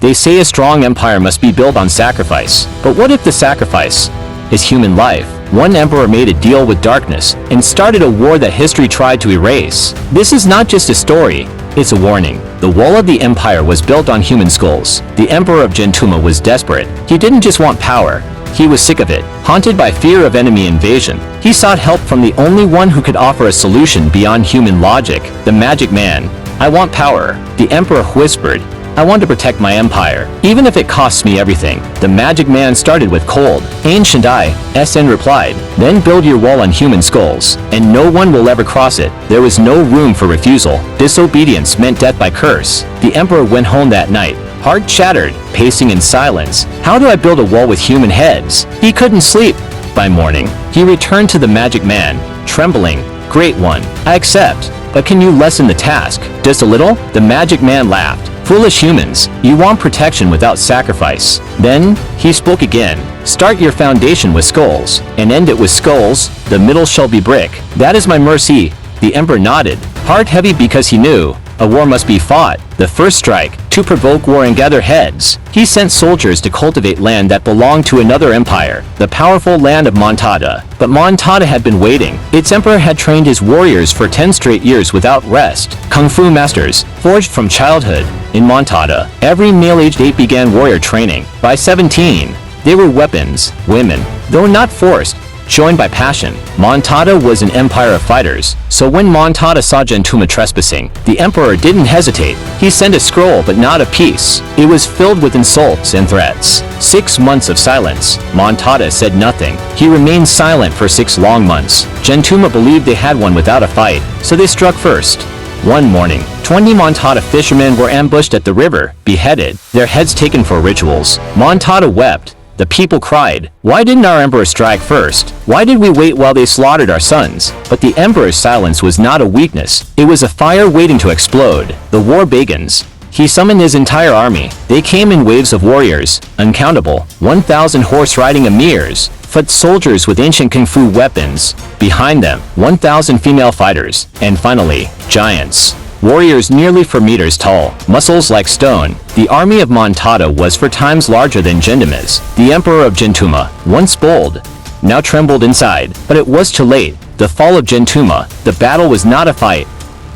They say a strong empire must be built on sacrifice. But what if the sacrifice is human life? One emperor made a deal with darkness and started a war that history tried to erase. This is not just a story, it's a warning. The wall of the empire was built on human skulls. The Emperor of Gentuma was desperate. He didn't just want power. He was sick of it. Haunted by fear of enemy invasion, he sought help from the only one who could offer a solution beyond human logic, the magic man. I want power, the emperor whispered. I want to protect my empire, even if it costs me everything. The magic man started with cold. Ancient SN replied, then build your wall on human skulls, and no one will ever cross it. There was no room for refusal. Disobedience meant death by curse. The emperor went home that night, heart shattered, pacing in silence. How do I build a wall with human heads? He couldn't sleep. By morning, he returned to the magic man, trembling. Great one, I accept, but can you lessen the task? Just a little? The magic man laughed. Foolish humans, you want protection without sacrifice. Then, he spoke again. Start your foundation with skulls, and end it with skulls. The middle shall be brick. That is my mercy. The emperor nodded, heart heavy because he knew a war must be fought. The first strike, to provoke war and gather heads. He sent soldiers to cultivate land that belonged to another empire, the powerful land of Mantata. But Mantata had been waiting. Its emperor had trained his warriors for 10 straight years without rest. Kungfu masters, forged from childhood. In Mantata, every male aged 8 began warrior training. By 17, they were weapons, women, though not forced, joined by passion. Mantata was an empire of fighters, so when Mantata saw Gentuma trespassing, the emperor didn't hesitate. He sent a scroll but not a piece. It was filled with insults and threats. 6 months of silence. Mantata said nothing. He remained silent for 6 long months. Gentuma believed they had won without a fight, so they struck first. One morning, 20 Mantata fishermen were ambushed at the river, beheaded, their heads taken for rituals. Mantata wept. The people cried, why didn't our emperor strike first? Why did we wait while they slaughtered our sons? But the emperor's silence was not a weakness. It was a fire waiting to explode. The war begins. He summoned his entire army. They came in waves of warriors, uncountable, 1,000 horse-riding emirs, foot soldiers with ancient Kungfu weapons. Behind them, 1,000 female fighters, and finally, giants. Warriors nearly 4 meters tall, muscles like stone. The army of Mantata was 4 times larger than Gentuma's. The Emperor of Gentuma, once bold, now trembled inside. But it was too late. The fall of Gentuma, the battle was not a fight.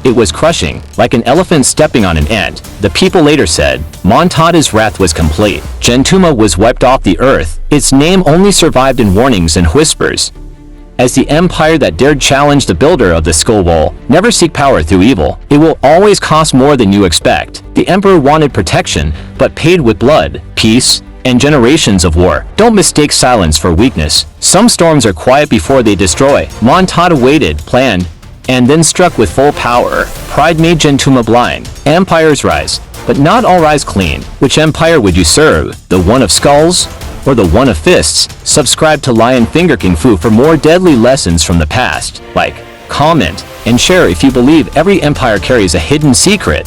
It was crushing, like an elephant stepping on an ant. The people later said, Mantata's wrath was complete. Gentuma was wiped off the earth. Its name only survived in warnings and whispers. As the empire that dared challenge the builder of the skull wall, never seek power through evil. It will always cost more than you expect. The emperor wanted protection, but paid with blood, peace, and generations of war. Don't mistake silence for weakness. Some storms are quiet before they destroy. Mantata waited, planned, and then struck with full power. Pride made Gentuma blind. Empires rise, but not all rise clean. Which empire would you serve? The one of skulls? Or the one of fists? Subscribe to Lion Finger Kungfu for more deadly lessons from the past. Like, comment, and share if you believe every empire carries a hidden secret.